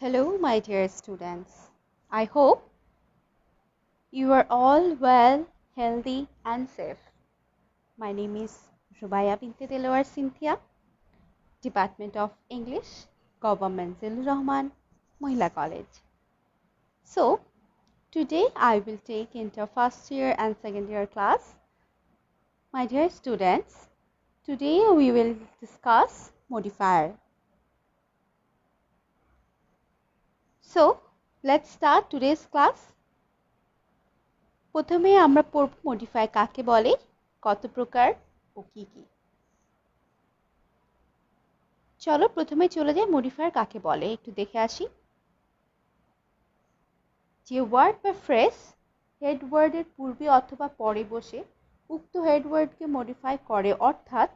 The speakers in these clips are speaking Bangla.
Hello, my dear students. I hope you are all well, healthy, and safe. My name is Rubaya Binte Delawar Cynthia, Department of English, Government Zilur Rahman, Mohila College. So, today I will take into first year and second year class. My dear students, today we will discuss modifier. So, let's start today's class. প্রথমে আমরা পড়ব মডিফাই কাকে বলে, কত প্রকার ও কি কি। চলো প্রথমে চলে যাই মডিফায়ার কাকে বলে একটু দেখে আসি। যে ওয়ার্ড বা ফ্রেজ হেড ওয়ার্ডের পূর্বে অথবা পরে বসে উক্ত হেড ওয়ার্ডকে মডিফাই করে, অর্থাৎ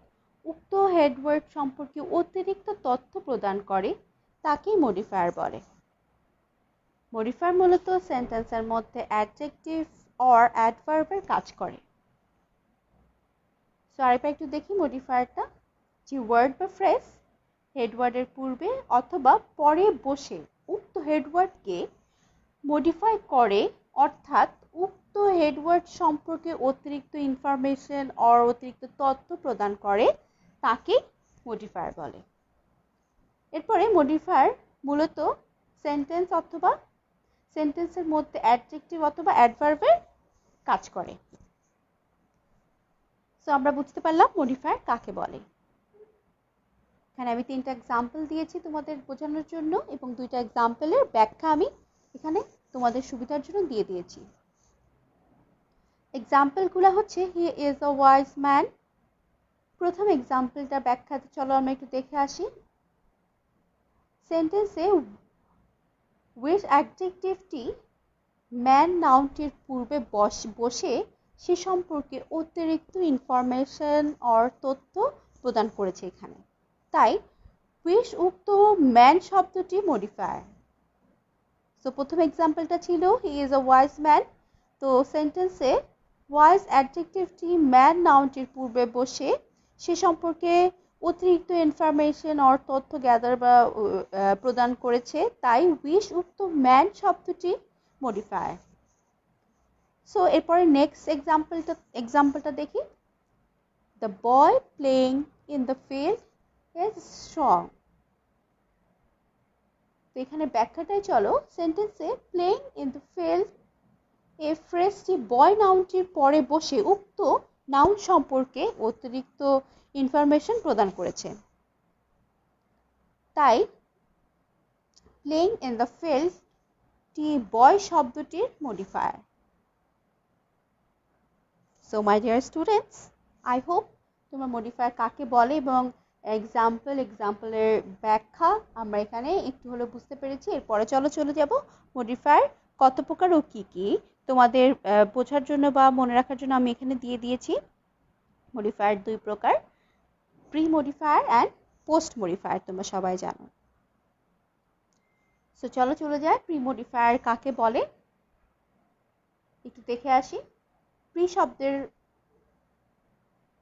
উক্ত হেড ওয়ার্ড সম্পর্কে অতিরিক্ত তথ্য প্রদান করে, তাকেই মডিফায়ার বলে। মডিফায়ার মূলত সেন্টেন্সের মধ্যে অ্যাডজেক্টিভ অর অ্যাডভার্বের কাজ করে। সো আরেকবার একটু দেখি মডিফায়ারটা। যে ওয়ার্ড বা ফ্রেজ হেডওয়ার্ডের পূর্বে অথবা পরে বসে উক্ত হেডওয়ার্ডকে মডিফাই করে, অর্থাৎ উক্ত হেডওয়ার্ড সম্পর্কে অতিরিক্ত ইনফরমেশন অর অতিরিক্ত তথ্য প্রদান করে, তাকে মডিফায়ার বলে। এরপরে মডিফায়ার মূলত সেন্টেন্স অথবা সেন্টেন্সের মধ্যে অ্যাডজেক্টিভ অথবা অ্যাডভার্বের কাজ করে। সো আমরা বুঝতে পারলাম মডিফায়ার কাকে বলে। এখানে আমি 3টা এক্সাম্পল দিয়েছি তোমাদের বোঝানোর জন্য, এবং 2টা এক্সাম্পলের ব্যাখ্যা আমি এখানে তোমাদের সুবিধার জন্য দিয়ে দিয়েছি। এক্সাম্পলগুলো হচ্ছে he is a wise man. প্রথম এক্সাম্পলটা ব্যাখ্যাতে চলো আমরা একটু দেখে আসি। সেন্টেন্সে উইচ অ্যাডজেক্টিভটি ম্যান নাউনটির পূর্বে বসে সে সম্পর্কে অতিরিক্ত ইনফরমেশন অর তথ্য প্রদান করেছে এখানে, তাই উইচ উক্ত ম্যান শব্দটি মডিফায়ার। সো প্রথম এক্সাম্পলটা ছিল he is a wise man. তো সেন্টেন্সে ওয়াইজ অ্যাডজেক্টিভটি ম্যান নাউনটির পূর্বে বসে সে সম্পর্কে অতিরিক্ত ইনফরমেশন অর তথ্য গ্যাদার বা প্রদান করেছে, তাই উইচ উক্ত ম্যান শব্দটি মডিফায়ার। সো এরপরে নেক্সট এক্সাম্পলটা দেখি। The boy playing in the field is strong. তো এখানে ব্যাখ্যাটাই চলো। সেন্টেন্সে প্লেইং ইন দ্য ফিল্ড এই ফ্রেজটি বয় নাউনটির পরে বসে উক্ত নাউন সম্পর্কে অতিরিক্ত ইনফরমেশন প্রদান করেছে, তাই প্লেইং ইন দ্য ফিল্ড টি বয় শব্দটির modifier. So my dear students, I hope তোমরা মডিফায়ার কাকে বলে এবং এক্সাম্পলের ব্যাখ্যা আমরা এখানে একটু হলেও বুঝতে পেরেছি। এরপরে চলে যাব মডিফায়ার কত প্রকার ও কি কি। তোমাদের বোঝার জন্য বা মনে রাখার জন্য আমি এখানে দিয়ে দিয়েছি। মডিফায়ার 2 প্রকার, pre modifier and post modifier, তোমরা সবাই জানো। সো চলে যায় প্রি মডিফায়ার কাকে বলে একটু দেখে আসি। প্রি শব্দের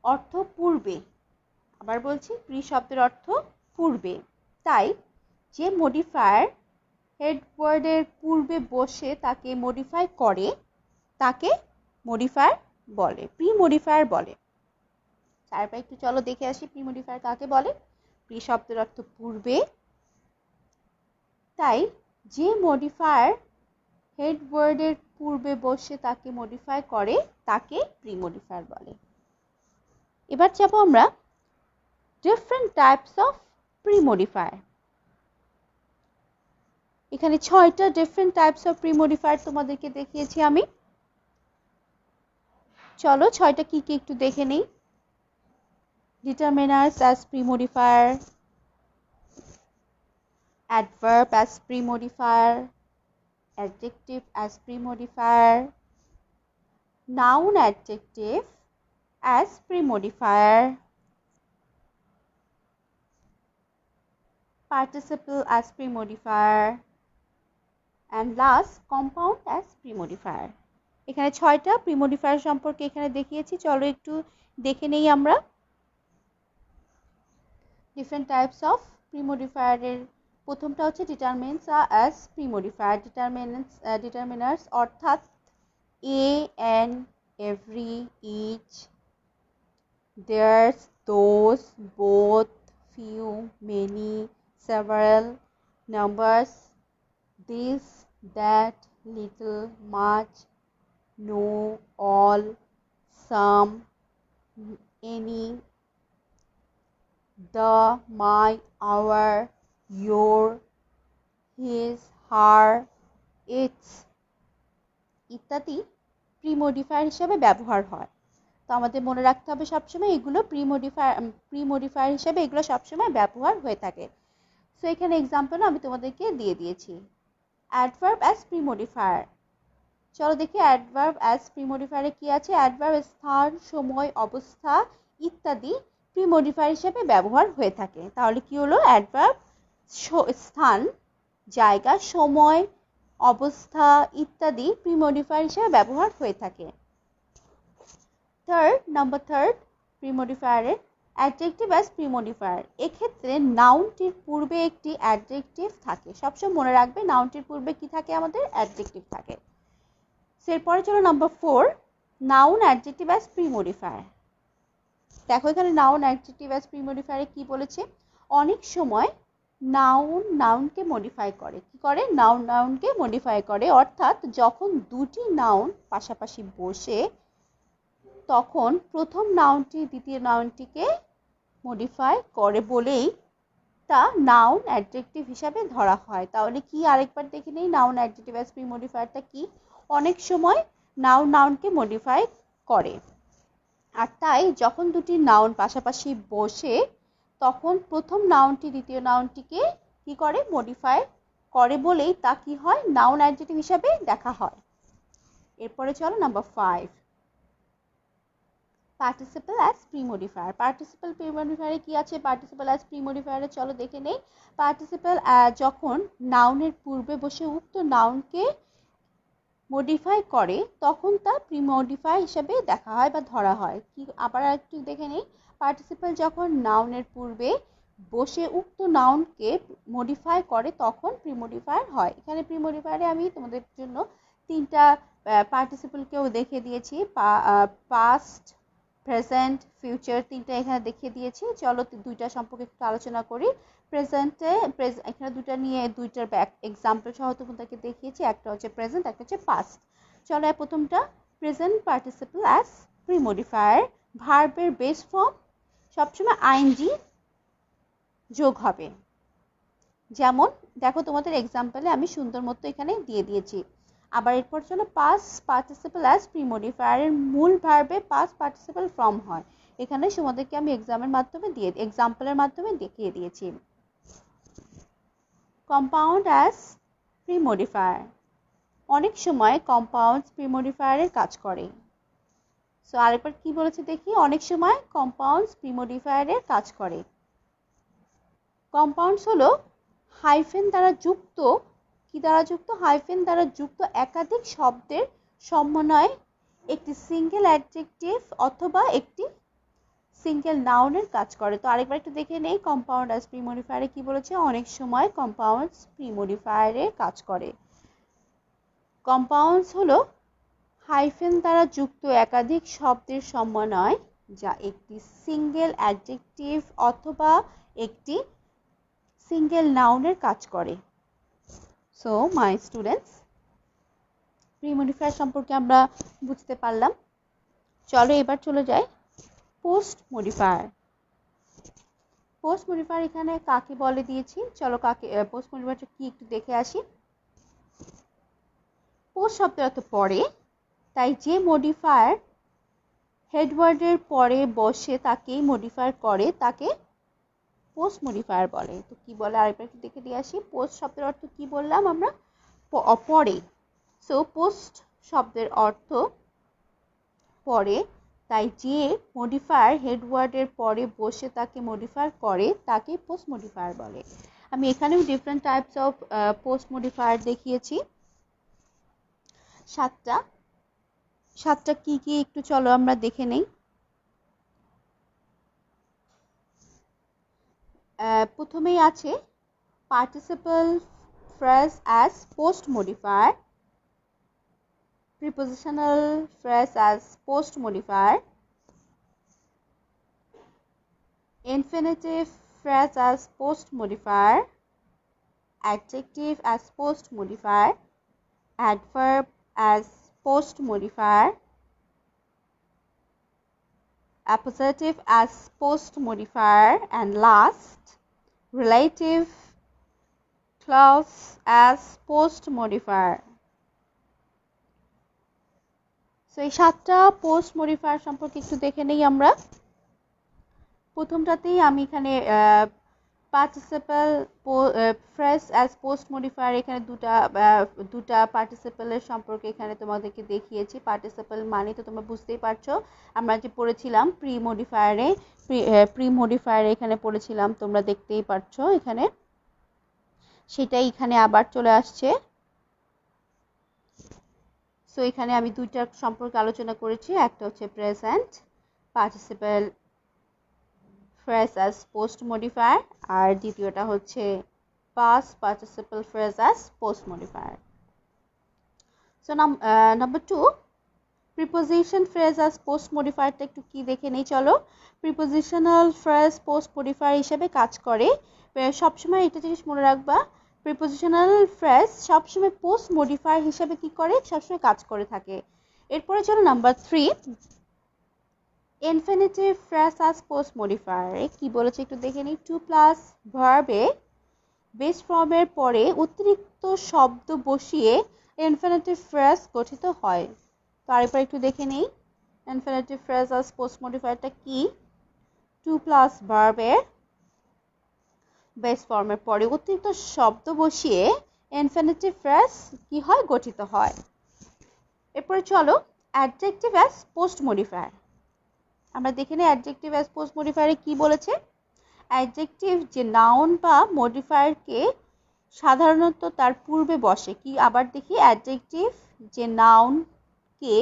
অর্থ পূর্বে, আবার বলছি প্রি শব্দের অর্থ পূর্বে, তাই যে মডিফায়ার হেড ওয়ার্ডের পূর্বে বসে তাকে মডিফাই করে তাকে মডিফায়ার বলে, প্রি মডিফায়ার বলে। তারপর একটু চলো দেখে আসি প্রি মডিফায়ার কাকে বলে। প্রি শব্দের অর্থ পূর্বে, তাই যে মডিফায়ার হেড ওয়ার্ডের পূর্বে বসে তাকে মডিফাই করে তাকে প্রি মডিফায়ার বলে। এবার যাব আমরা different types of premodifier. এখানে 6টা different types of premodifier তোমাদেরকে দেখিয়েছি আমি। চলো 6টা কি কি একটু দেখে নেই। Determiners as pre modifier, adverb as pre-modifier, adjective as pre-modifier, noun adjective as pre-modifier, participle as pre-modifier, and last compound as pre-modifier. এখানে 6টা pre-modifier সম্পর্কে এখানে দেখিয়েছি। চলো একটু দেখে নেই আমরা। ডিফারেন্ট টাইপস অফ pre-modifier এর প্রথমটা হচ্ছে ডিটারমিনেন্টস অ্যাজ প্রি-মডিফায়ার। ডিটারমিনার্স অর্থাৎ a, an, every, each, theirs, those, both, few, many, several, numbers, this, that, little, much, no, all, some, any, the, my, our, your, his, her, its ইত্যাদি প্রি-মডিফায়ার হিসেবে ব্যবহার হয়। তো আমাদের মনে রাখতে হবে সবসময় এগুলো প্রি-মডিফায়ার হিসেবে এগুলো সবসময় ব্যবহার হয়ে থাকে। সো এখানে এক্সাম্পল আমি তোমাদেরকে দিয়ে দিয়েছি। Adverb as pre-modifier. চলো দেখি অ্যাডভার্ব অ্যাজ প্রি-মডিফায়ারে কি আছে। অ্যাডভার্ব স্থান, সময়, অবস্থা ইত্যাদি প্রি-মডিফায়ার হিসেবে ব্যবহার হয়ে থাকে। তাহলে কি হলো? অ্যাডভার্ব স্থান, জায়গা, সময়, অবস্থা ইত্যাদি প্রি-মডিফায়ার হিসেবে ব্যবহার হয়ে থাকে। নাম্বার থার্ড প্রি-মডিফায়ারের অ্যাডজেক্টিভ অ্যাজ প্রি-মডিফায়ার। এক্ষেত্রে নাউনটির পূর্বে একটি অ্যাডজেক্টিভ থাকে। সবসময় মনে রাখবে নাউনটির পূর্বে কি থাকে? আমাদের অ্যাডজেক্টিভ থাকে। এরপরে চলো number 4, noun adjective as pre-modifier. দেখো এখানে নাউন অ্যাডজেক্টিভ অ্যাজ প্রি-মডিফায়ারে কি বলেছে? অনেক সময় নাউনকে মডিফাই করে। কি করে? নাউনকে মডিফাই করে, অর্থাৎ যখন দুটি নাউন পাশাপাশি বসে তখন প্রথম নাউনটি দ্বিতীয় নাউনটিকে মডিফাই করে বলেই তা নাউন অ্যাডজেক্টিভ হিসাবে ধরা হয়। তাহলে কি আরেকবার দেখে নেই নাউন অ্যাডজেক্টিভ অ্যাজ প্রি-মডিফায়ারটা কি? অনেক সময় নাউনকে মডিফাই করে, আর তাই যখন দুটি নাউন পাশাপাশি বসে তখন প্রথম নাউনটি দ্বিতীয় নাউনটিকে কি করে? মডিফাই করে বলেই তা কি হয়? নাউন অ্যাডজেক্টিভ হিসাবে দেখা হয়। এরপরে চলো number 5, participle as premodifier. Participle প্রি-মডিফায়ারে কি আছে? পার্টিসিপল অ্যাজ প্রি-মডিফায়ারে চলো দেখে নেই। পার্টিসিপল যখন নাউনের পূর্বে বসে উক্ত নাউনকে মডিফাই করে তখন তা প্রি-মডিফাই হিসেবে দেখা হয় বা ধরা হয়। কি আবার একটু দেখে নেই। পার্টিসিপল যখন নাউনের পূর্বে বসে উক্ত নাউনকে মডিফাই করে তখন প্রি-মডিফায়ার হয়। এখানে প্রি-মডিফায়ারে আমি তোমাদের জন্য তিনটা পার্টিসিপলকেও দেখিয়ে দিয়েছি। পাস্ট, প্রেজেন্ট, ফিউচার তিনটা এখানে দেখিয়ে দিয়েছি। চলো দুইটা সম্পর্কে একটু আলোচনা করি। প্রেজেন্টে এখানে দুইটার এক্সাম্পল সহ তোমাদেরকে দেখিয়েছি। একটা হচ্ছে প্রেজেন্ট, একটা হচ্ছে পাস্ট। চলো প্রথমটা প্রেজেন্ট পার্টিসিপল অ্যাজ প্রি-মডিফায়ার। ভার্বের বেস ফর্ম সবসময় আইএনজি যোগ হবে। যেমন দেখো তোমাদের এক্সাম্পলে আমি সুন্দর মতো এখানে দিয়ে দিয়েছি। আবার এরপর চলো পাস্ট পার্টিসিপল অ্যাজ প্রি-মডিফায়ারের মূল ভার্বে পাস্ট পার্টিসিপল ফর্ম হয়। এখানে তোমাদেরকে আমি এক্সাম্পলের মাধ্যমে দেখিয়ে দিয়েছি। Compound as pre-modifier. অনেক সময় কম্পাউন্ডস প্রি-মডিফায়ারের কাজ করে। সো আরেকবার কি বলেছে দেখি। অনেক সময় কম্পাউন্ডস প্রি-মডিফায়ারের কাজ করে। কম্পাউন্ডস হলো হাইফেন দ্বারা যুক্ত, কি দ্বারা যুক্ত? হাইফেন দ্বারা যুক্ত একাধিক শব্দের সমন্বয়ে একটি সিঙ্গেল অ্যাডজেক্টিভ অথবা একটি সিঙ্গেল নাউনের কাজ করে। তো আরেকবার একটু দেখে নেই কম্পাউন্ড অ্যাজ প্রি-মডিফায়ারে কি বলেছে। অনেক সময় কম্পাউন্ডস প্রি-মডিফায়ারের কাজ করে। কম্পাউন্ডস হলো হাইফেন দ্বারা যুক্ত একাধিক শব্দের সমন্বয় যা একটি সিঙ্গেল অ্যাডজেক্টিভ অথবা একটি সিঙ্গেল নাউনের কাজ করে। সো মাই স্টুডেন্টস, প্রি-মডিফায়ার সম্পর্কে আমরা বুঝতে পারলাম। চলো এবার চলে যাই পোস্ট মডিফায়ার। পোস্ট মডিফায়ার এখানে কাকে বলে দিয়েছি। চলো পোস্ট মডিফায়ারটা কি একটু দেখে আসি। পোস্ট শব্দের অর্থ পরে, তাই যে মডিফায়ার হেডওয়ার্ডের পরে বসে তাকেই মডিফায়ার করে তাকে পোস্ট মডিফায়ার বলে। তো কি বলে আরেকবার একটু দেখে দিয়ে আসি। পোস্ট শব্দের অর্থ কি বললাম আমরা? পরে। সো পোস্ট শব্দের অর্থ পরে, তাই যে মডিফায়ার হেডওয়ার্ডের পরে বসে তাকে মডিফায়ার করে তাকে পোস্ট মডিফায়ার বলে। আমি এখানেও different types of post modifier দেখিয়েছি। সাতটা কি কি একটু চলো আমরা দেখে নেই। প্রথমেই আছে participle phrase as post modifier, prepositional phrase as post modifier, infinitive phrase as post modifier, adjective as post modifier, adverb as post modifier, appositive as post modifier, and last relative clause as post modifier. So এই 7টা পোস্ট মডিফায়ার সম্পর্কে একটু দেখে নেই আমরা। প্রথমটাতেই আমি এখানে participle phrase as post modifier, এখানে দুটা পার্টিসিপলের সম্পর্কে এখানে তোমাদেরকে দেখিয়েছি। পার্টিসিপল মানে তো তোমরা বুঝতেই পারছো, আমরা যে পড়েছিলাম প্রি মডিফায়ারে এখানে পড়েছিলাম, তোমরা দেখতেই পারছো এখানে, সেটাই এখানে আবার চলে আসছে। সো এখানে আমি দুইটার সম্পর্কে আলোচনা করেছি, একটা হচ্ছে present participle phrase as postmodifier, আর দ্বিতীয়টা হচ্ছে past participle phrase as postmodifier. So number 2, preposition phrase as post মডিফায়ারটা একটু কি দেখে নেই চলো। প্রিপোজিশনাল ফ্রেজ পোস্ট মডিফায়ার হিসেবে কাজ করে। সবসময় এটা জিনিস মনে রাখবা, প্রিপোজিশনাল ফ্রেজ সবসময় পোস্ট মডিফায়ার হিসেবে কি করে, সবসময় কাজ করে থাকে। এরপরে চলো number 3, infinitive phrase as post modifier কি বলেছে একটু দেখে নিই। টু প্লাস ভার্বে বেস ফর্মের পরে অতিরিক্ত শব্দ বসিয়ে ইনফিনিটিভ ফ্রেজ গঠিত হয়। তো আরেকবার একটু দেখে নিই ইনফিনিটিভ ফ্রেজ অ্যাজ পোস্ট মডিফায়ারটা কি। টু প্লাস ভার্বের বেস ফর্মের পরে অতিরিক্ত শব্দ বসিয়ে ইনফিনিটিভ ফ্রেজ কি হয়, গঠিত হয়। এরপরে চলো অ্যাডজেক্টিভ অ্যাজ পোস্ট মডিফায়ার আমরা দেখে নিই। অ্যাডজেক্টিভ অ্যাজ পোস্ট মডিফায়ারে কি বলেছে। অ্যাডজেক্টিভ যে নাউন বা মডিফায়ারকে সাধারণত তার পূর্বে বসে, কি আবার দেখি, অ্যাডজেক্টিভ যে নাউনকে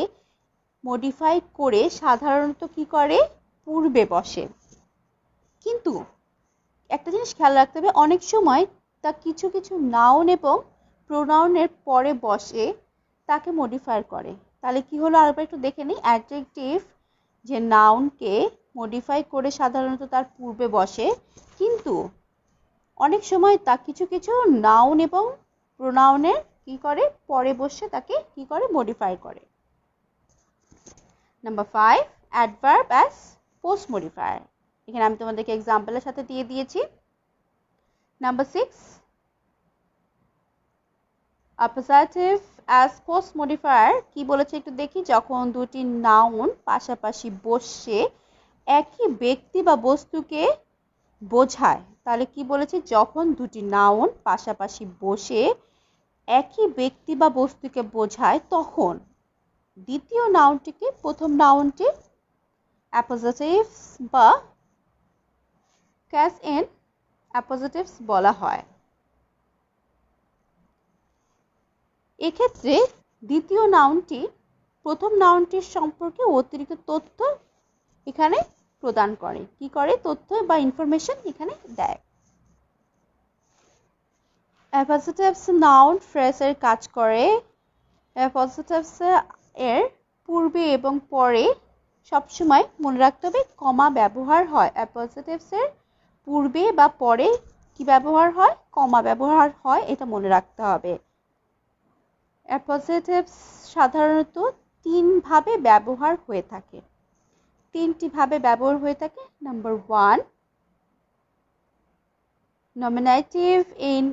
মডিফাই করে সাধারণত কি করে, পূর্বে বসে। কিন্তু একটা জিনিস খেয়াল রাখতে হবে, অনেক সময় তা কিছু কিছু নাউন এবং প্রোনাউনের পরে বসে তাকে মডিফাই করে। তাহলে কি হলো আরেকবার একটু দেখে নিই। অ্যাডজেক্টিভ যে নাউনকে মডিফাই করে সাধারণত তার পূর্বে বসে, কিন্তু অনেক সময় তা কিছু কিছু নাউন এবং প্রোনাউনের কি করে, পরে বসে তাকে কি করে, মডিফাই করে। Number 5, adverb as post modifier, এখানে আমি তোমাদেরকে এক্সাম্পলের সাথে দিয়ে দিয়েছি। Number 6, appositive as post modifier কি বলেছে একটু দেখি। যখন দুটি নাউন পাশাপাশি বসে একই ব্যক্তি বা বস্তুকে বোঝায়, তাহলে কি বলেছে, যখন দুটি নাউন পাশাপাশি বসে একই ব্যক্তি বা বস্তুকে বোঝায় তখন দ্বিতীয় নাউনটিকে প্রথম নাউনটির অ্যাপোজিটিভস বা ক্যাস ইন অ্যাপোজিটিভস বলা হয়। এক্ষেত্রে দ্বিতীয় নাউনটি প্রথম নাউনটির সম্পর্কে অতিরিক্ত তথ্য এখানে প্রদান করে, কি করে, তথ্য বা ইনফরমেশন এখানে দেয়। অ্যাপোজিটিভস নাউন ফ্রেজের কাজ করে। অ্যাপোজিটিভস এর পূর্বে এবং পরে সবসময় মনে রাখতে হবে কমা ব্যবহার হয়। অ্যাপোজিটিভস এর পূর্বে বা পরে কি ব্যবহার হয়, কমা ব্যবহার হয়, এটা মনে রাখতে হবে। অ্যাপোজিটিভস সাধারণত 3 ভাবে ব্যবহার হয়ে থাকে, 3টি ভাবে ব্যবহার হয়ে থাকে। নাম্বার 1, নমিনেটিভ ইন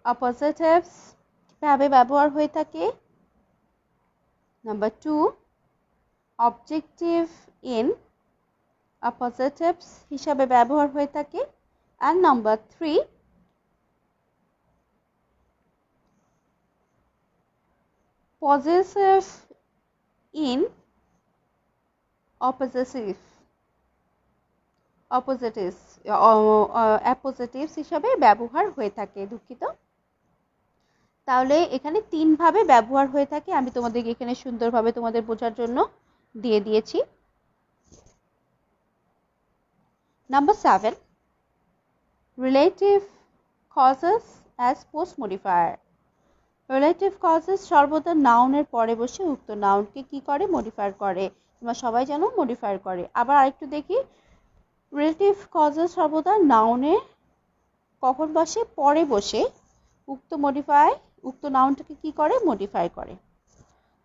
অ্যাপোজিটিভস ভাবে ব্যবহার হয়ে থাকে। নাম্বার 2, অবজেক্টিভ ইন অ্যাপোজিটিভস হিসাবে ব্যবহার হয়ে থাকে। আর নাম্বার 3, পজেসিভ ইন অ্যাপোজিটিভস হিসাবে ব্যবহার হয়ে থাকে, দুঃখিত। তাহলে এখানে 3 ভাবে ব্যবহার হয়ে থাকে, আমি তোমাদেরকে এখানে সুন্দরভাবে তোমাদের বোঝার জন্য দিয়ে দিয়েছি। Number 7, relative causes as post modifier. Relative causes সর্বদা নাউনের পরে বসে উক্ত নাউনকে কি করে মডিফাই করে, তোমরা সবাই জানো মডিফাই করে। আবার আরেকটু দেখি, রিলেটিভ কজেস সর্বদা নাউনের কখন বসে, পরে বসে উক্ত নাউনটাকে কি করে মডিফাই করে।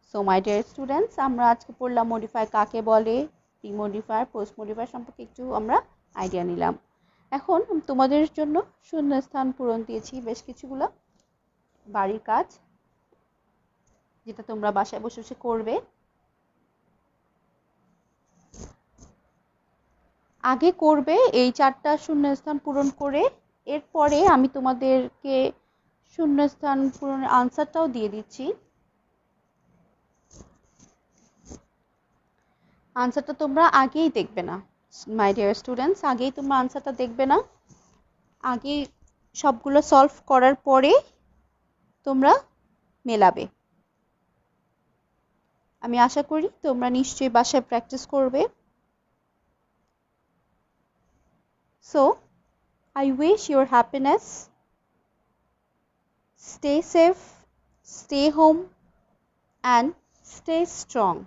সো মাই ডিয়ার স্টুডেন্টস, আমরা আজকে পড়লাম মডিফাই কাকে বলে, প্রি মডিফায়ার, পোস্ট মডিফায়ার সম্পর্কে একটু আমরা আইডিয়া নিলাম। এখন তোমাদের জন্য শূন্যস্থান পূরণ দিয়েছি বেশ কিছুগুলো বাড়ির কাজ, যেটা তোমরা বাসায় বসে বসে করবে। আগে করবে এই 4টা শূন্যস্থান পূরণ করে, এরপরে আমি তোমাদেরকে শূন্যস্থান পূরণের আনসারটাও দিয়ে দিচ্ছি। আনসারটা তোমরা আগেই দেখবে না মাই ডিয়ার স্টুডেন্টস, আগেই তোমরা আনসারটা দেখবে না, আগে সবগুলো সলভ করার পরে তোমরা মেলাবে। আমি আশা করি তোমরা নিশ্চয়ই বাসায় প্র্যাকটিস করবে। So, I wish your happiness. Stay safe, stay home, and stay strong.